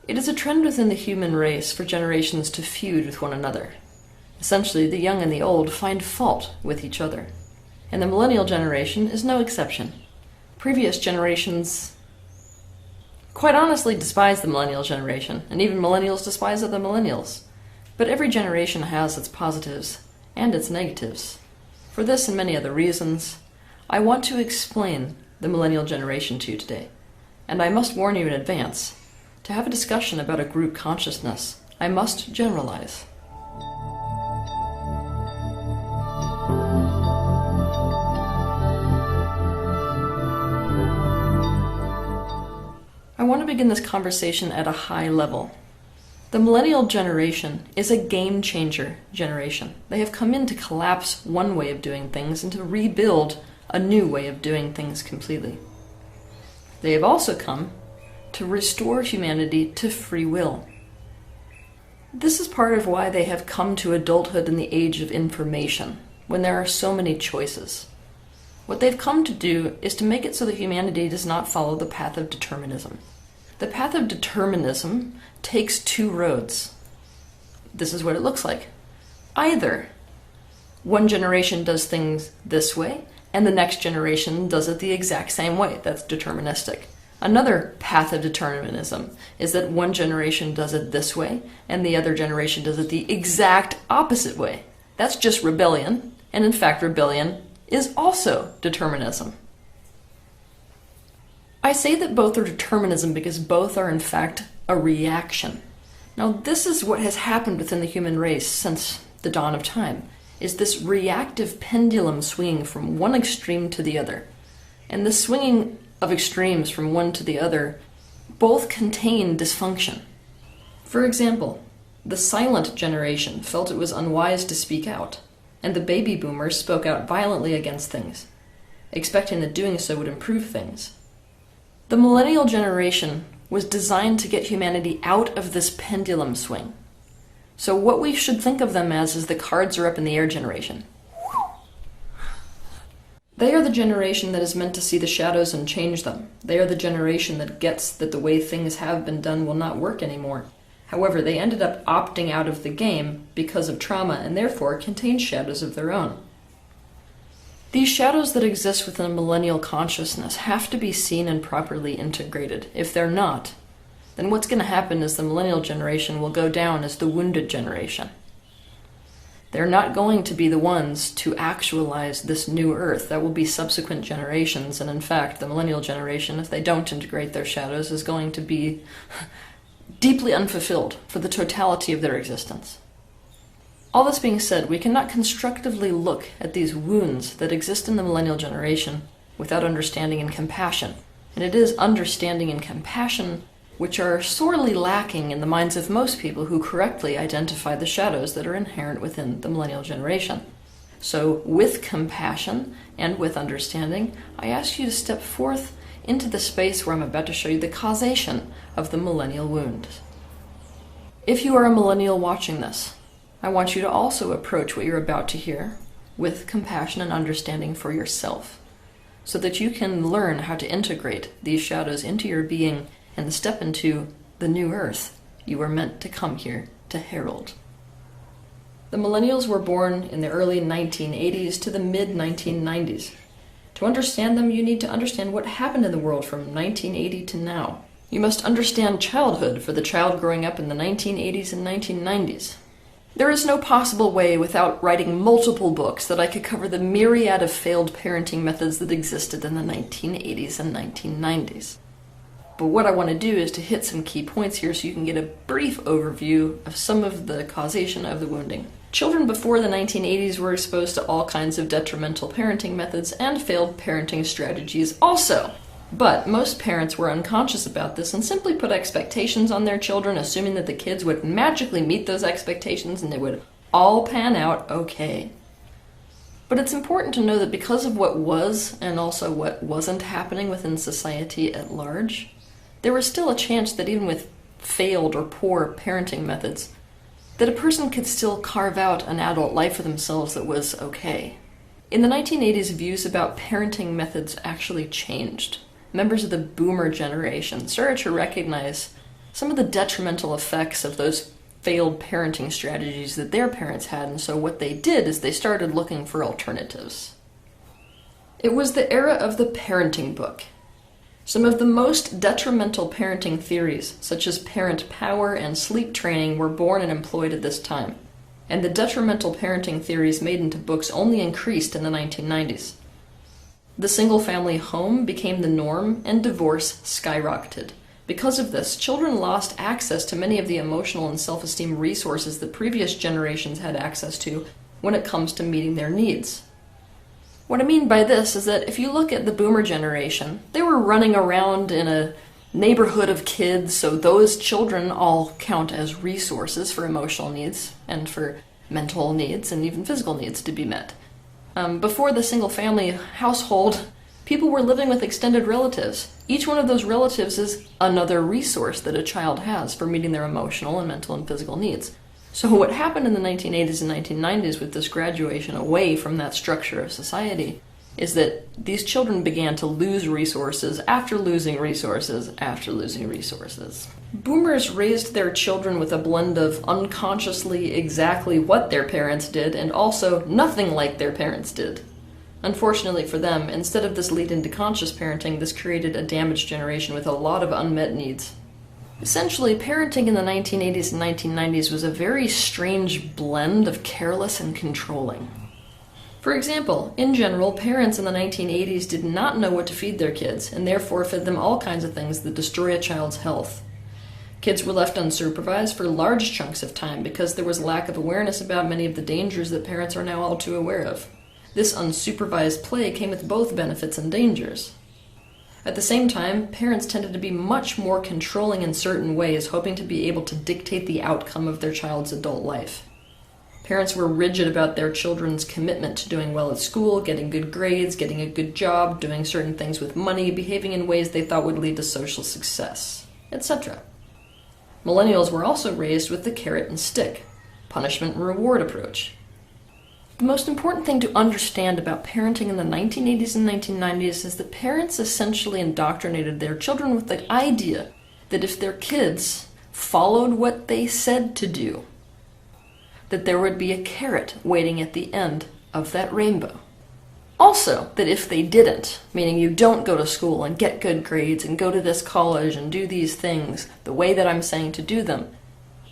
It is a trend within the human race for generations to feud with one another. Essentially, the young and the old find fault with each other. And the millennial generation is no exception. Previous generations quite honestly despise the millennial generation, and even millennials despise other millennials. But every generation has its positives and its negatives. For this and many other reasons, I want to explain the millennial generation to you today. And I must warn you in advance, to have a discussion about a group consciousness, I must generalize. I want to begin this conversation at a high level. The millennial generation is a game-changer generation. They have come in to collapse one way of doing things and to rebuild a new way of doing things completely. They have also come to restore humanity to free will. This is part of why they have come to adulthood in the age of information, when there are so many choices. What they've come to do is to make it so that humanity does not follow the path of determinism. The path of determinism takes two roads. This is what it looks like. Either one generation does things this way, and the next generation does it the exact same way. That's deterministic. Another path of determinism is that one generation does it this way, and the other generation does it the exact opposite way. That's just rebellion, and in fact rebellion is also determinism. I say that both are determinism because both are in fact a reaction. Now this is what has happened within the human race since the dawn of time, is this reactive pendulum swinging from one extreme to the other. And the swinging of extremes from one to the other both contain dysfunction. For example, the silent generation felt it was unwise to speak out, and the baby boomers spoke out violently against things, expecting that doing so would improve things. The millennial generation was designed to get humanity out of this pendulum swing. So what we should think of them as is the cards are up in the air generation. They are the generation that is meant to see the shadows and change them. They are the generation that gets that the way things have been done will not work anymore. However, they ended up opting out of the game because of trauma and therefore contain shadows of their own. These shadows that exist within a millennial consciousness have to be seen and properly integrated. If they're not, then what's going to happen is the millennial generation will go down as the wounded generation. They're not going to be the ones to actualize this new earth. That will be subsequent generations, and in fact, the millennial generation, if they don't integrate their shadows, is going to be deeply unfulfilled for the totality of their existence. All this being said, we cannot constructively look at these wounds that exist in the millennial generation without understanding and compassion. And it is understanding and compassion which are sorely lacking in the minds of most people who correctly identify the shadows that are inherent within the millennial generation. So, with compassion and with understanding, I ask you to step forth into the space where I'm about to show you the causation of the millennial wound. If you are a millennial watching this, I want you to also approach what you're about to hear with compassion and understanding for yourself, so that you can learn how to integrate these shadows into your being and step into the new earth you were meant to come here to herald. The millennials were born in the early 1980s to the mid-1990s. To understand them, you need to understand what happened in the world from 1980 to now. You must understand childhood for the child growing up in the 1980s and 1990s. There is no possible way without writing multiple books that I could cover the myriad of failed parenting methods that existed in the 1980s and 1990s. But what I want to do is to hit some key points here so you can get a brief overview of some of the causation of the wounding. Children before the 1980s were exposed to all kinds of detrimental parenting methods and failed parenting strategies also. But most parents were unconscious about this and simply put expectations on their children, assuming that the kids would magically meet those expectations and they would all pan out okay. But it's important to know that because of what was and also what wasn't happening within society at large, there was still a chance that even with failed or poor parenting methods, that a person could still carve out an adult life for themselves that was okay. In the 1980s, views about parenting methods actually changed. Members of the boomer generation started to recognize some of the detrimental effects of those failed parenting strategies that their parents had, and so what they did is they started looking for alternatives. It was the era of the parenting book. Some of the most detrimental parenting theories, such as parent power and sleep training, were born and employed at this time, and the detrimental parenting theories made into books only increased in the 1990s. The single-family home became the norm, and divorce skyrocketed. Because of this, children lost access to many of the emotional and self-esteem resources that previous generations had access to when it comes to meeting their needs. What I mean by this is that if you look at the boomer generation, they were running around in a neighborhood of kids, so those children all count as resources for emotional needs and for mental needs and even physical needs to be met. Before the single-family household, people were living with extended relatives. Each one of those relatives is another resource that a child has for meeting their emotional and mental and physical needs. So what happened in the 1980s and 1990s with this graduation away from that structure of society is that these children began to lose resources after losing resources after losing resources. Boomers raised their children with a blend of unconsciously exactly what their parents did and also nothing like their parents did. Unfortunately for them, instead of this lead into conscious parenting, this created a damaged generation with a lot of unmet needs. Essentially, parenting in the 1980s and 1990s was a very strange blend of careless and controlling. For example, in general, parents in the 1980s did not know what to feed their kids, and therefore fed them all kinds of things that destroy a child's health. Kids were left unsupervised for large chunks of time because there was lack of awareness about many of the dangers that parents are now all too aware of. This unsupervised play came with both benefits and dangers. At the same time, parents tended to be much more controlling in certain ways, hoping to be able to dictate the outcome of their child's adult life. Parents were rigid about their children's commitment to doing well at school, getting good grades, getting a good job, doing certain things with money, behaving in ways they thought would lead to social success, etc. Millennials were also raised with the carrot and stick, punishment and reward approach. The most important thing to understand about parenting in the 1980s and 1990s is that parents essentially indoctrinated their children with the idea that if their kids followed what they said to do, that there would be a carrot waiting at the end of that rainbow. Also, that if they didn't, meaning you don't go to school and get good grades and go to this college and do these things the way that I'm saying to do them,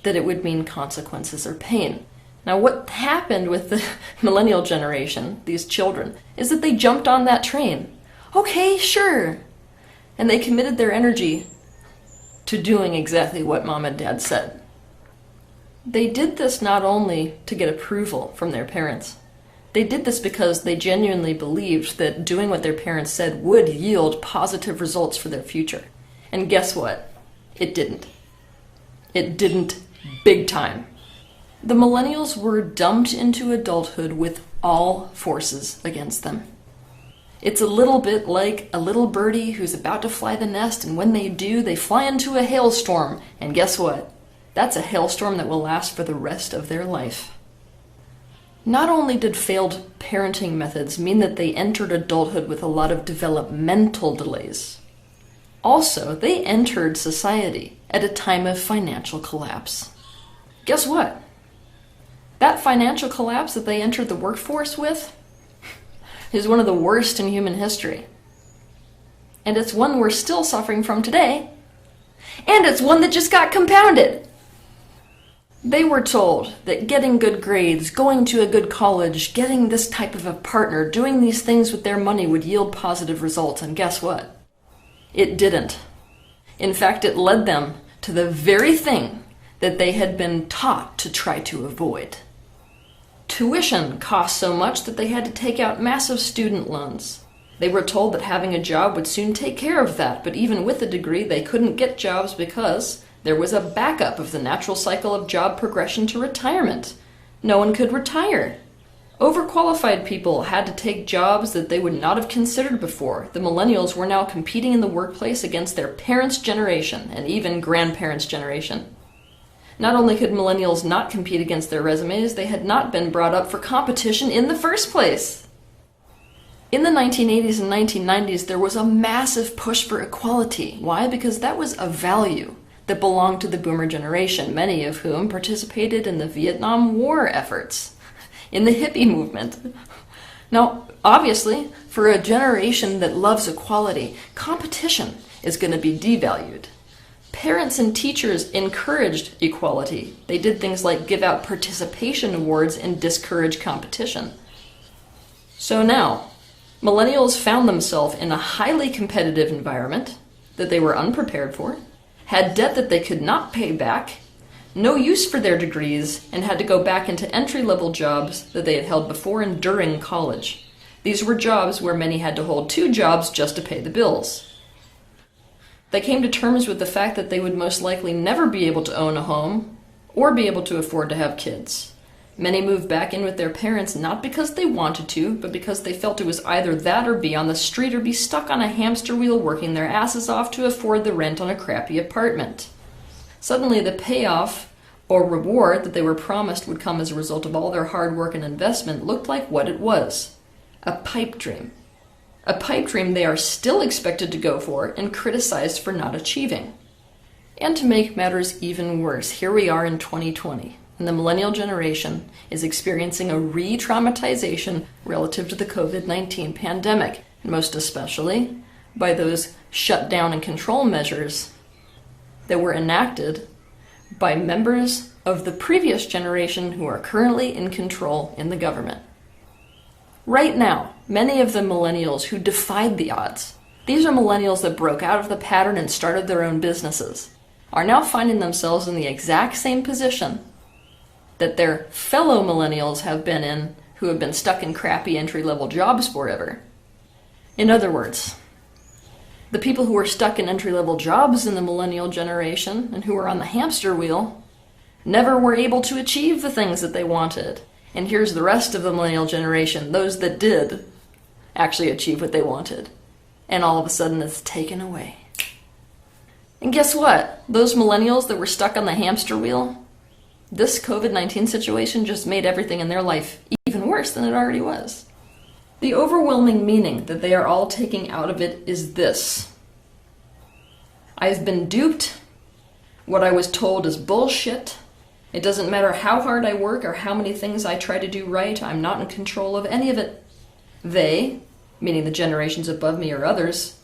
that it would mean consequences or pain. Now, what happened with the millennial generation, these children, is that they jumped on that train. Okay, sure. And they committed their energy to doing exactly what mom and dad said. They did this not only to get approval from their parents. They did this because they genuinely believed that doing what their parents said would yield positive results for their future. And guess what? It didn't. It didn't big time. The millennials were dumped into adulthood with all forces against them. It's a little bit like a little birdie who's about to fly the nest, and when they do, they fly into a hailstorm. And guess what? That's a hailstorm that will last for the rest of their life. Not only did failed parenting methods mean that they entered adulthood with a lot of developmental delays, also, they entered society at a time of financial collapse. Guess what? That financial collapse that they entered the workforce with is one of the worst in human history. And it's one we're still suffering from today. And it's one that just got compounded. They were told that getting good grades, going to a good college, getting this type of a partner, doing these things with their money would yield positive results, and guess what? It didn't. In fact, it led them to the very thing that they had been taught to try to avoid. Tuition cost so much that they had to take out massive student loans. They were told that having a job would soon take care of that, but even with a degree, they couldn't get jobs because there was a backup of the natural cycle of job progression to retirement. No one could retire. Overqualified people had to take jobs that they would not have considered before. The millennials were now competing in the workplace against their parents' generation and even grandparents' generation. Not only could millennials not compete against their resumes, they had not been brought up for competition in the first place. In the 1980s and 1990s, there was a massive push for equality. Why? Because that was a value that belonged to the boomer generation, many of whom participated in the Vietnam War efforts, in the hippie movement. Now, obviously, for a generation that loves equality, competition is going to be devalued. Parents and teachers encouraged equality. They did things like give out participation awards and discourage competition. So now, millennials found themselves in a highly competitive environment that they were unprepared for, had debt that they could not pay back, no use for their degrees, and had to go back into entry-level jobs that they had held before and during college. These were jobs where many had to hold 2 jobs just to pay the bills. They came to terms with the fact that they would most likely never be able to own a home or be able to afford to have kids. Many moved back in with their parents not because they wanted to, but because they felt it was either that or be on the street or be stuck on a hamster wheel working their asses off to afford the rent on a crappy apartment. Suddenly the payoff or reward that they were promised would come as a result of all their hard work and investment looked like what it was: a pipe dream. A pipe dream they are still expected to go for and criticized for not achieving. And to make matters even worse, here we are in 2020, and the millennial generation is experiencing a re-traumatization relative to the COVID-19 pandemic, and most especially by those shutdown and control measures that were enacted by members of the previous generation who are currently in control in the government. Right now, many of the millennials who defied the odds, these are millennials that broke out of the pattern and started their own businesses, are now finding themselves in the exact same position that their fellow millennials have been in who have been stuck in crappy entry-level jobs forever. In other words, the people who are stuck in entry-level jobs in the millennial generation and who are on the hamster wheel never were able to achieve the things that they wanted. And here's the rest of the millennial generation, those that did actually achieve what they wanted. And all of a sudden it's taken away. And guess what? Those millennials that were stuck on the hamster wheel, this COVID-19 situation just made everything in their life even worse than it already was. The overwhelming meaning that they are all taking out of it is this: I've been duped. What I was told is bullshit. It doesn't matter how hard I work or how many things I try to do right, I'm not in control of any of it. They, meaning the generations above me or others,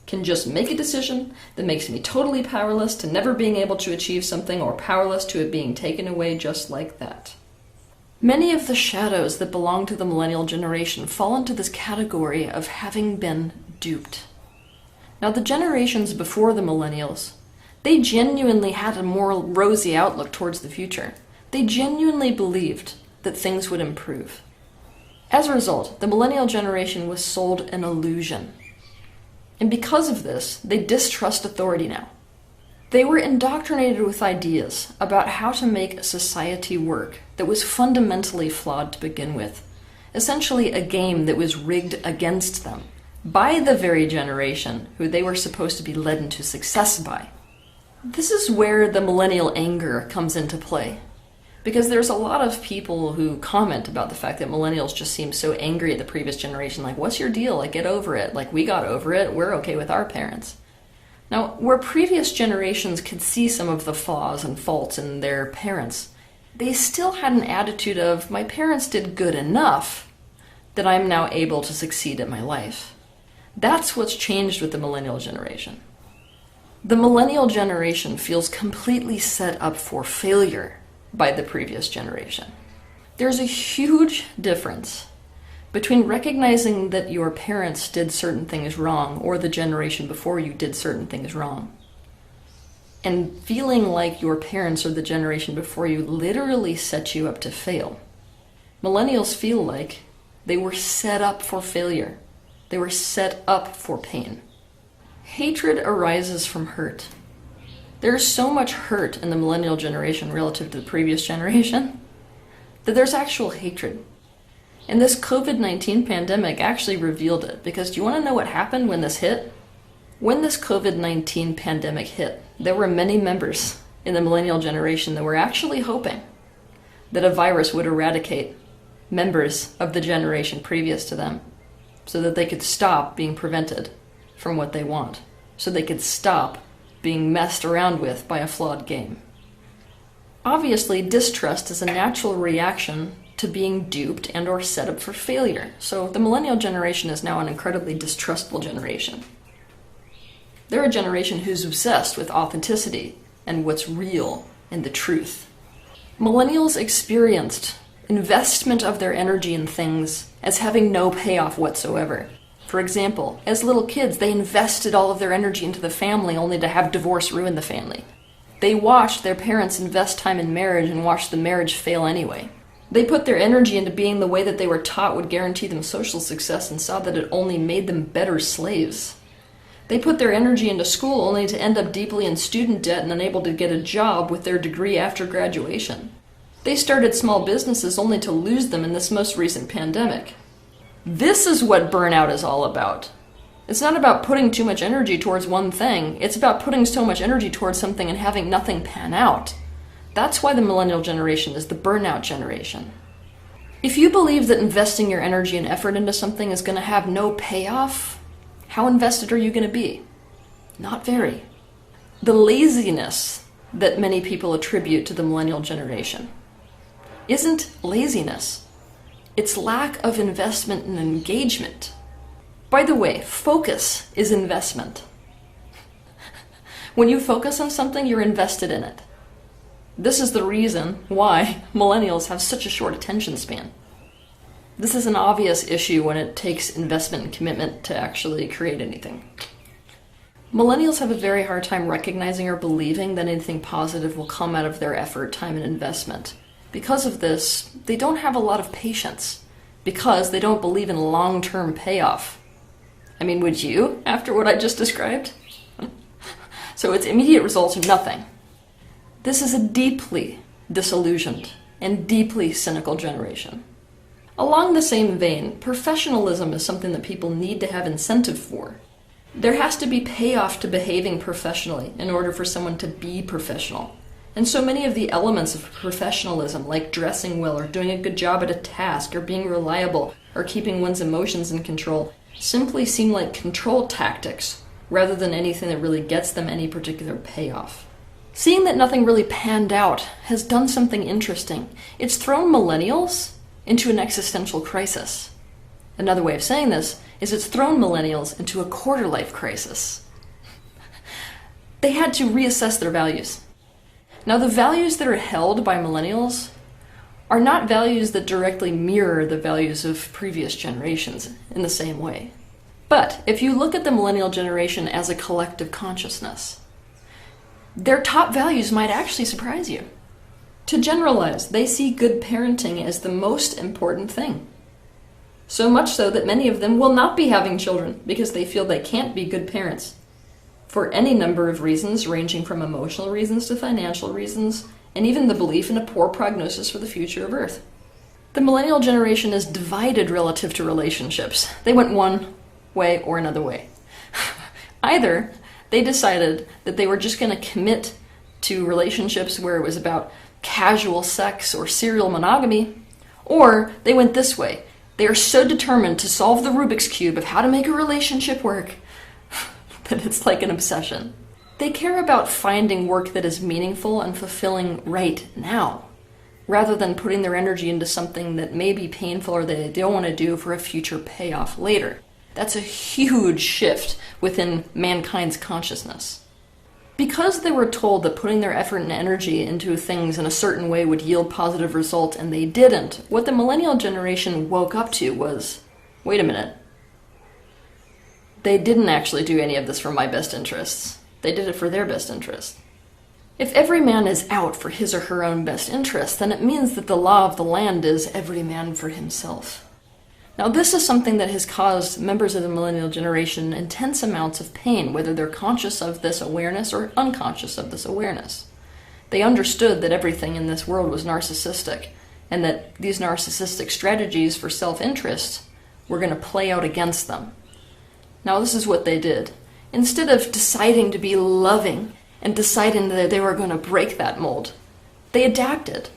can just make a decision that makes me totally powerless to never being able to achieve something or powerless to it being taken away just like that. Many of the shadows that belong to the millennial generation fall into this category of having been duped. Now, the generations before the millennials, they genuinely had a more rosy outlook towards the future. They genuinely believed that things would improve. As a result, the millennial generation was sold an illusion. And because of this, they distrust authority now. They were indoctrinated with ideas about how to make society work that was fundamentally flawed to begin with. Essentially a game that was rigged against them by the very generation who they were supposed to be led into success by. This is where the millennial anger comes into play. Because there's a lot of people who comment about the fact that millennials just seem so angry at the previous generation. Like, what's your deal? Like, get over it. Like, we got over it. We're okay with our parents. Now, where previous generations could see some of the flaws and faults in their parents, they still had an attitude of, my parents did good enough that I'm now able to succeed in my life. That's what's changed with the millennial generation. The millennial generation feels completely set up for failure by the previous generation. There's a huge difference between recognizing that your parents did certain things wrong or the generation before you did certain things wrong and feeling like your parents or the generation before you literally set you up to fail. Millennials feel like they were set up for failure. They were set up for pain. Hatred arises from hurt. There's so much hurt in the millennial generation relative to the previous generation that there's actual hatred. And this COVID-19 pandemic actually revealed it, because do you want to know what happened when this hit? When this COVID-19 pandemic hit, there were many members in the millennial generation that were actually hoping that a virus would eradicate members of the generation previous to them so that they could stop being prevented from what they want, so they could stop being messed around with by a flawed game. Obviously, distrust is a natural reaction to being duped and or set up for failure. So the millennial generation is now an incredibly distrustful generation. They're a generation who's obsessed with authenticity and what's real and the truth. Millennials experienced investment of their energy in things as having no payoff whatsoever. For example, as little kids, they invested all of their energy into the family only to have divorce ruin the family. They watched their parents invest time in marriage and watched the marriage fail anyway. They put their energy into being the way that they were taught would guarantee them social success and saw that it only made them better slaves. They put their energy into school only to end up deeply in student debt and unable to get a job with their degree after graduation. They started small businesses only to lose them in this most recent pandemic. This is what burnout is all about. It's not about putting too much energy towards one thing. It's about putting so much energy towards something and having nothing pan out. That's why the millennial generation is the burnout generation. If you believe that investing your energy and effort into something is going to have no payoff, how invested are you going to be? Not very. The laziness that many people attribute to the millennial generation isn't laziness. It's lack of investment and engagement. By the way, focus is investment. When you focus on something, you're invested in it. This is the reason why millennials have such a short attention span. This is an obvious issue when it takes investment and commitment to actually create anything. Millennials have a very hard time recognizing or believing that anything positive will come out of their effort, time, and investment. Because of this, they don't have a lot of patience, because they don't believe in long-term payoff. I mean, would you, after what I just described? So its immediate results are nothing. This is a deeply disillusioned and deeply cynical generation. Along the same vein, professionalism is something that people need to have incentive for. There has to be payoff to behaving professionally in order for someone to be professional. And so many of the elements of professionalism, like dressing well or doing a good job at a task or being reliable or keeping one's emotions in control, simply seem like control tactics rather than anything that really gets them any particular payoff. Seeing that nothing really panned out has done something interesting. It's thrown millennials into an existential crisis. Another way of saying this is it's thrown millennials into a quarter-life crisis. They had to reassess their values. Now, the values that are held by millennials are not values that directly mirror the values of previous generations in the same way. But if you look at the millennial generation as a collective consciousness, their top values might actually surprise you. To generalize, they see good parenting as the most important thing. So much so that many of them will not be having children because they feel they can't be good parents. For any number of reasons, ranging from emotional reasons to financial reasons, and even the belief in a poor prognosis for the future of Earth. The millennial generation is divided relative to relationships. They went one way or another way. Either they decided that they were just going to commit to relationships where it was about casual sex or serial monogamy, or they went this way. They are so determined to solve the Rubik's Cube of how to make a relationship work that it's like an obsession. They care about finding work that is meaningful and fulfilling right now, rather than putting their energy into something that may be painful or that they don't want to do for a future payoff later. That's a huge shift within mankind's consciousness. Because they were told that putting their effort and energy into things in a certain way would yield positive results, and they didn't, what the millennial generation woke up to was, wait a minute, they didn't actually do any of this for my best interests. They did it for their best interest. If every man is out for his or her own best interest, then it means that the law of the land is every man for himself. Now, this is something that has caused members of the millennial generation intense amounts of pain, whether they're conscious of this awareness or unconscious of this awareness. They understood that everything in this world was narcissistic, and that these narcissistic strategies for self-interest were going to play out against them. Now, this is what they did. Instead of deciding to be loving and deciding that they were going to break that mold, they adapted.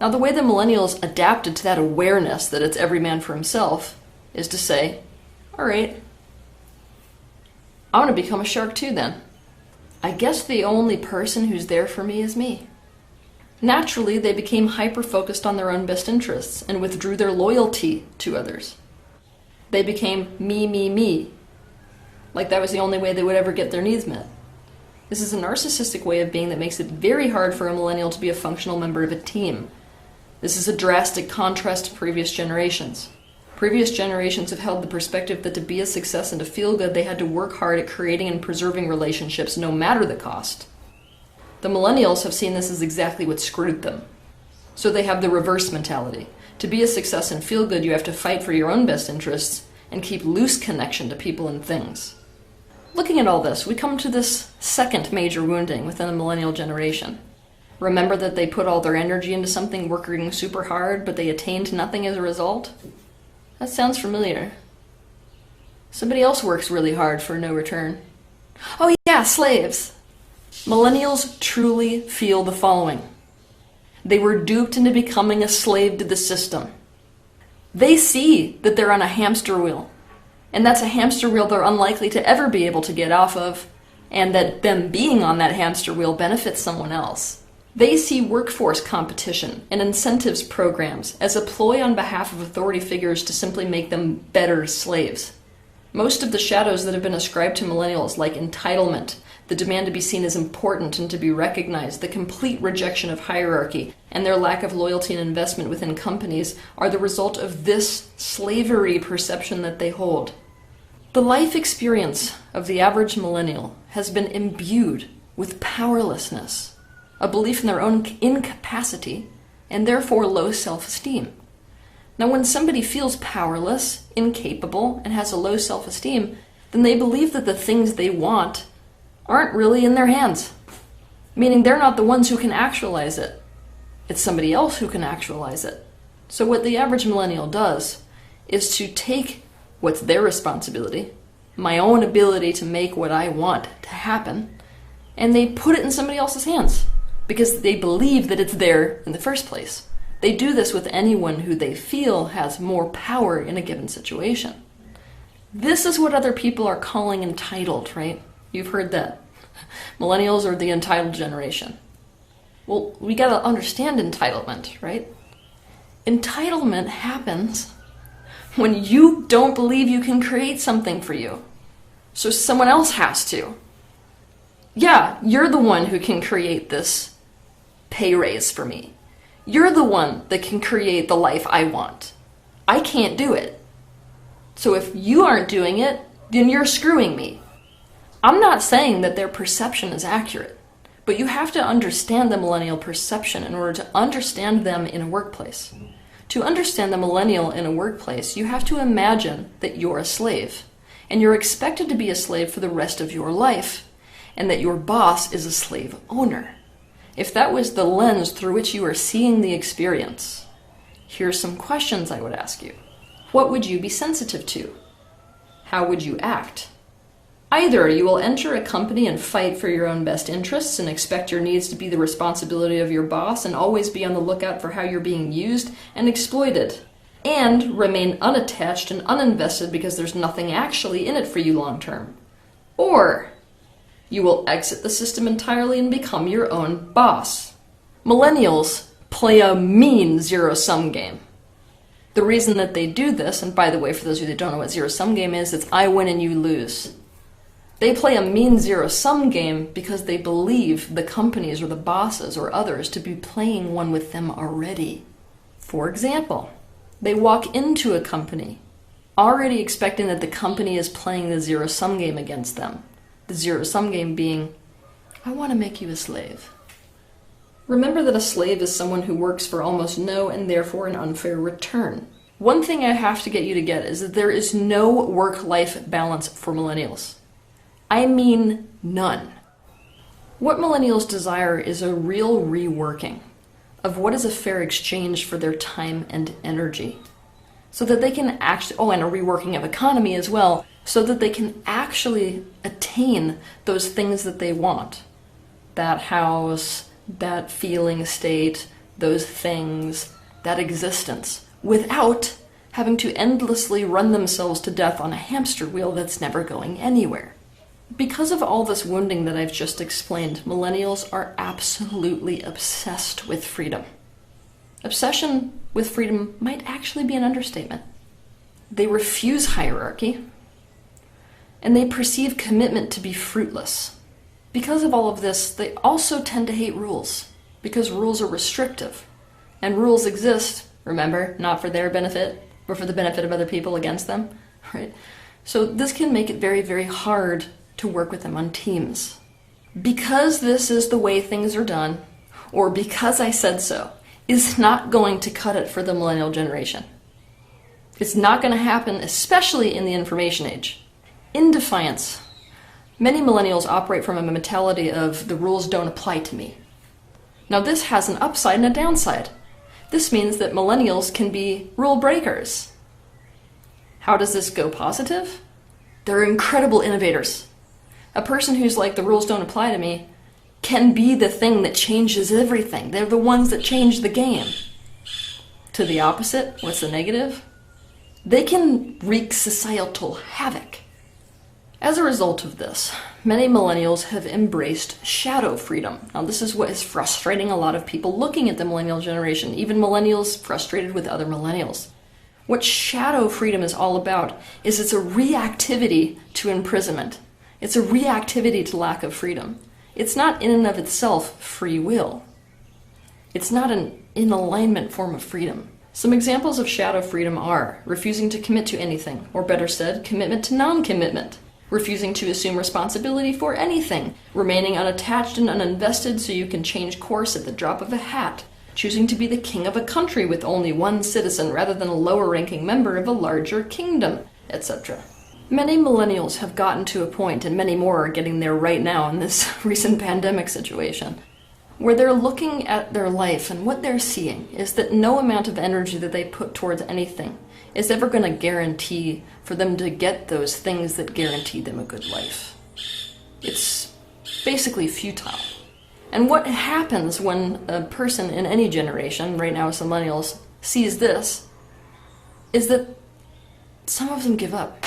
Now, the way the millennials adapted to that awareness that it's every man for himself is to say, all right, I want to become a shark too then. I guess the only person who's there for me is me. Naturally, they became hyper-focused on their own best interests and withdrew their loyalty to others. They became me, me, me. Like that was the only way they would ever get their needs met. This is a narcissistic way of being that makes it very hard for a millennial to be a functional member of a team. This is a drastic contrast to previous generations. Previous generations have held the perspective that to be a success and to feel good, they had to work hard at creating and preserving relationships no matter the cost. The millennials have seen this as exactly what screwed them. So they have the reverse mentality. To be a success and feel good, you have to fight for your own best interests and keep loose connection to people and things. Looking at all this, we come to this second major wounding within the millennial generation. Remember that they put all their energy into something, working super hard, but they attained nothing as a result? That sounds familiar. Somebody else works really hard for no return. Oh yeah, slaves! Millennials truly feel the following. They were duped into becoming a slave to the system. They see that they're on a hamster wheel, and that's a hamster wheel they're unlikely to ever be able to get off of, and that them being on that hamster wheel benefits someone else. They see workforce competition and incentives programs as a ploy on behalf of authority figures to simply make them better slaves. Most of the shadows that have been ascribed to millennials, like entitlement, the demand to be seen as important and to be recognized, the complete rejection of hierarchy, and their lack of loyalty and investment within companies, are the result of this slavery perception that they hold. The life experience of the average millennial has been imbued with powerlessness, a belief in their own incapacity, and therefore low self-esteem. Now, when somebody feels powerless, incapable, and has a low self-esteem, then they believe that the things they want aren't really in their hands, meaning they're not the ones who can actualize it. It's somebody else who can actualize it. So what the average millennial does is to take what's their responsibility, my own ability to make what I want to happen, and they put it in somebody else's hands because they believe that it's there in the first place. They do this with anyone who they feel has more power in a given situation. This is what other people are calling entitled, right? You've heard that. Millennials are the entitled generation. Well, we gotta understand entitlement, right? Entitlement happens when you don't believe you can create something for you. So someone else has to. Yeah, you're the one who can create this pay raise for me. You're the one that can create the life I want. I can't do it. So if you aren't doing it, then you're screwing me. I'm not saying that their perception is accurate, but you have to understand the millennial perception in order to understand them in a workplace. To understand the millennial in a workplace, you have to imagine that you're a slave, and you're expected to be a slave for the rest of your life, and that your boss is a slave owner. If that was the lens through which you are seeing the experience, here's some questions I would ask you. What would you be sensitive to? How would you act? Either you will enter a company and fight for your own best interests and expect your needs to be the responsibility of your boss and always be on the lookout for how you're being used and exploited, and remain unattached and uninvested because there's nothing actually in it for you long term. Or you will exit the system entirely and become your own boss. Millennials play a mean zero-sum game. The reason that they do this, and by the way, for those of you that don't know what zero-sum game is, it's I win and you lose. They play a mean zero-sum game because they believe the companies or the bosses or others to be playing one with them already. For example, they walk into a company already expecting that the company is playing the zero-sum game against them. The zero-sum game being, I want to make you a slave. Remember that a slave is someone who works for almost no and therefore an unfair return. One thing I have to get you to get is that there is no work-life balance for millennials. I mean none. What millennials desire is a real reworking of what is a fair exchange for their time and energy, so that they can actually, and a reworking of economy as well, so that they can actually attain those things that they want. That house, that feeling state, those things, that existence, without having to endlessly run themselves to death on a hamster wheel that's never going anywhere. Because of all this wounding that I've just explained, millennials are absolutely obsessed with freedom. Obsession with freedom might actually be an understatement. They refuse hierarchy, and they perceive commitment to be fruitless. Because of all of this, they also tend to hate rules, because rules are restrictive. And rules exist, remember, not for their benefit, but for the benefit of other people against them, right? So this can make it very, very hard to work with them on teams. Because this is the way things are done, or because I said so, is not going to cut it for the millennial generation. It's not going to happen, especially in the information age. In defiance, many millennials operate from a mentality of the rules don't apply to me. Now this has an upside and a downside. This means that millennials can be rule breakers. How does this go positive? They're incredible innovators. A person who's like, the rules don't apply to me, can be the thing that changes everything. They're the ones that change the game. To the opposite, what's the negative? They can wreak societal havoc. As a result of this, many millennials have embraced shadow freedom. Now this is what is frustrating a lot of people looking at the millennial generation, even millennials frustrated with other millennials. What shadow freedom is all about is it's a reactivity to imprisonment. It's a reactivity to lack of freedom. It's not in and of itself free will. It's not an in-alignment form of freedom. Some examples of shadow freedom are refusing to commit to anything, or better said, commitment to non-commitment. Refusing to assume responsibility for anything, remaining unattached and uninvested so you can change course at the drop of a hat, choosing to be the king of a country with only one citizen rather than a lower-ranking member of a larger kingdom, etc. Many millennials have gotten to a point, and many more are getting there right now in this recent pandemic situation, where they're looking at their life and what they're seeing is that no amount of energy that they put towards anything is ever going to guarantee for them to get those things that guarantee them a good life. It's basically futile. And what happens when a person in any generation, right now it's millennials, sees this, is that some of them give up.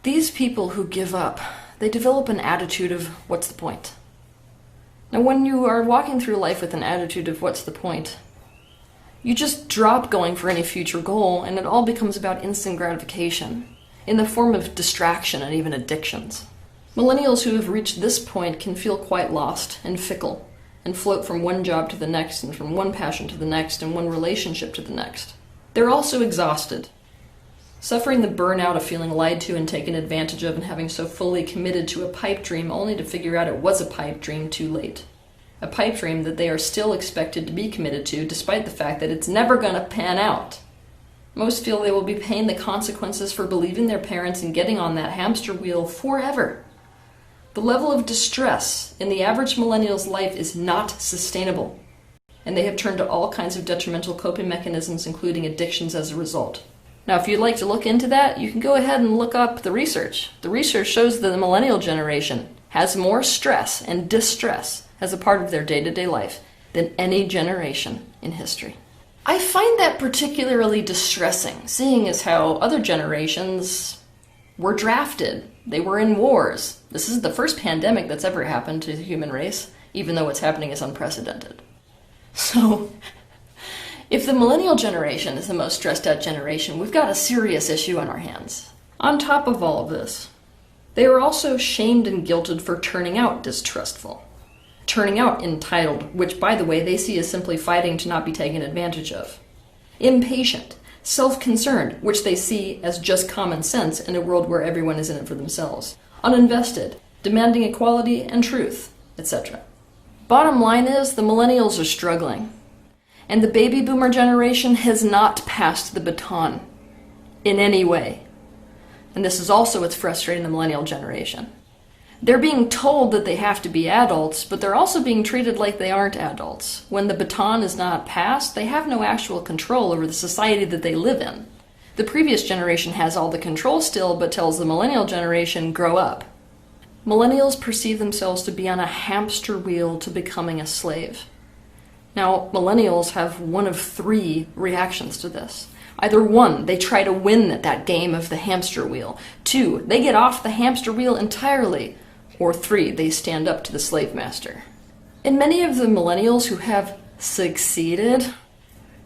These people who give up, they develop an attitude of, what's the point? Now when you are walking through life with an attitude of, what's the point? You just drop going for any future goal, and it all becomes about instant gratification, in the form of distraction and even addictions. Millennials who have reached this point can feel quite lost and fickle, and float from one job to the next, and from one passion to the next, and one relationship to the next. They're also exhausted, suffering the burnout of feeling lied to and taken advantage of and having so fully committed to a pipe dream only to figure out it was a pipe dream too late. A pipe dream that they are still expected to be committed to despite the fact that it's never going to pan out. Most feel they will be paying the consequences for believing their parents and getting on that hamster wheel forever. The level of distress in the average millennial's life is not sustainable, and they have turned to all kinds of detrimental coping mechanisms, including addictions as a result. Now, if you'd like to look into that, you can go ahead and look up the research. The research shows that the millennial generation has more stress and distress as a part of their day-to-day life than any generation in history. I find that particularly distressing, seeing as how other generations were drafted. They were in wars. This is the first pandemic that's ever happened to the human race, even though what's happening is unprecedented. So, if the millennial generation is the most stressed out generation, we've got a serious issue on our hands. On top of all of this, they are also shamed and guilted for turning out distrustful. Turning out entitled, which by the way they see as simply fighting to not be taken advantage of. Impatient, self-concerned, which they see as just common sense in a world where everyone is in it for themselves. Uninvested, demanding equality and truth, etc. Bottom line is, the millennials are struggling. And the baby boomer generation has not passed the baton in any way. And this is also what's frustrating the millennial generation. They're being told that they have to be adults, but they're also being treated like they aren't adults. When the baton is not passed, they have no actual control over the society that they live in. The previous generation has all the control still, but tells the millennial generation, grow up. Millennials perceive themselves to be on a hamster wheel to becoming a slave. Now, millennials have one of three reactions to this. Either 1, they try to win at that game of the hamster wheel. 2, they get off the hamster wheel entirely. Or 3, they stand up to the slave master. And many of the millennials who have succeeded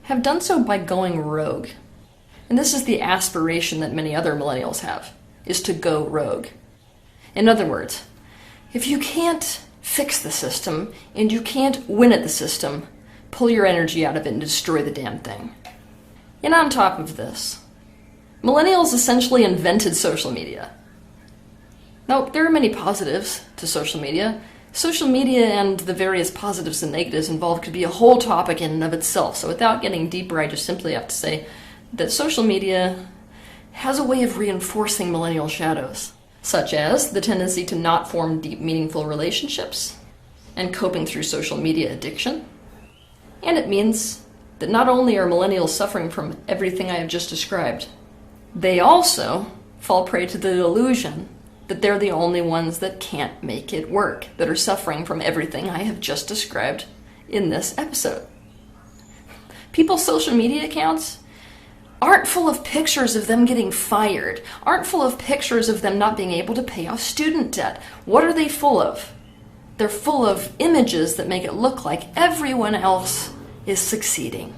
have done so by going rogue. And this is the aspiration that many other millennials have, is to go rogue. In other words, if you can't fix the system and you can't win at the system, pull your energy out of it and destroy the damn thing. And on top of this, millennials essentially invented social media. Now, there are many positives to social media. Social media and the various positives and negatives involved could be a whole topic in and of itself. So without getting deeper, I just simply have to say that social media has a way of reinforcing millennial shadows, such as the tendency to not form deep, meaningful relationships and coping through social media addiction. And it means that not only are millennials suffering from everything I have just described, they also fall prey to the delusion that they're the only ones that can't make it work, that are suffering from everything I have just described in this episode. People's social media accounts aren't full of pictures of them getting fired, aren't full of pictures of them not being able to pay off student debt. What are they full of? They're full of images that make it look like everyone else is succeeding.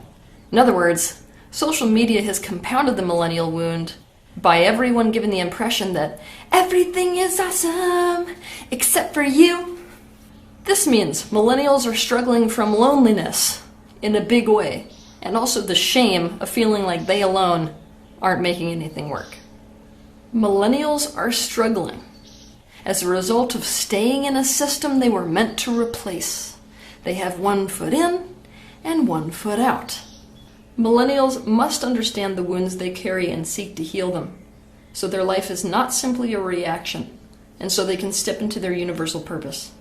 In other words, social media has compounded the millennial wound by everyone given the impression that everything is awesome except for you. This means millennials are struggling from loneliness in a big way, and also the shame of feeling like they alone aren't making anything work. Millennials are struggling as a result of staying in a system they were meant to replace. They have 1 foot in and 1 foot out. Millennials must understand the wounds they carry and seek to heal them, so their life is not simply a reaction, and so they can step into their universal purpose.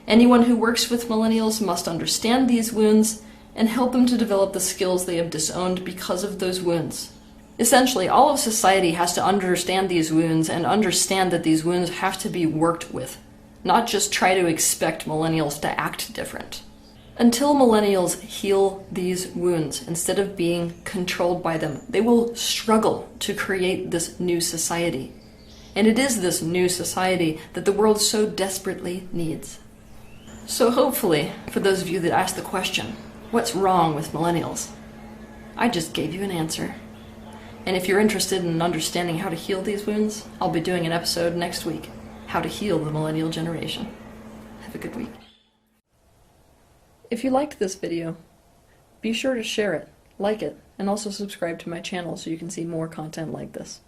Anyone who works with millennials must understand these wounds and help them to develop the skills they have disowned because of those wounds. Essentially, all of society has to understand these wounds and understand that these wounds have to be worked with, not just try to expect millennials to act different. Until millennials heal these wounds, instead of being controlled by them, they will struggle to create this new society. And it is this new society that the world so desperately needs. So hopefully, for those of you that ask the question, what's wrong with millennials? I just gave you an answer. And if you're interested in understanding how to heal these wounds, I'll be doing an episode next week, How to Heal the Millennial Generation. Have a good week. If you liked this video, be sure to share it, like it, and also subscribe to my channel so you can see more content like this.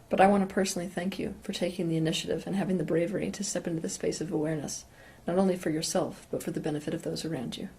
But I want to personally thank you for taking the initiative and having the bravery to step into the space of awareness, not only for yourself, but for the benefit of those around you.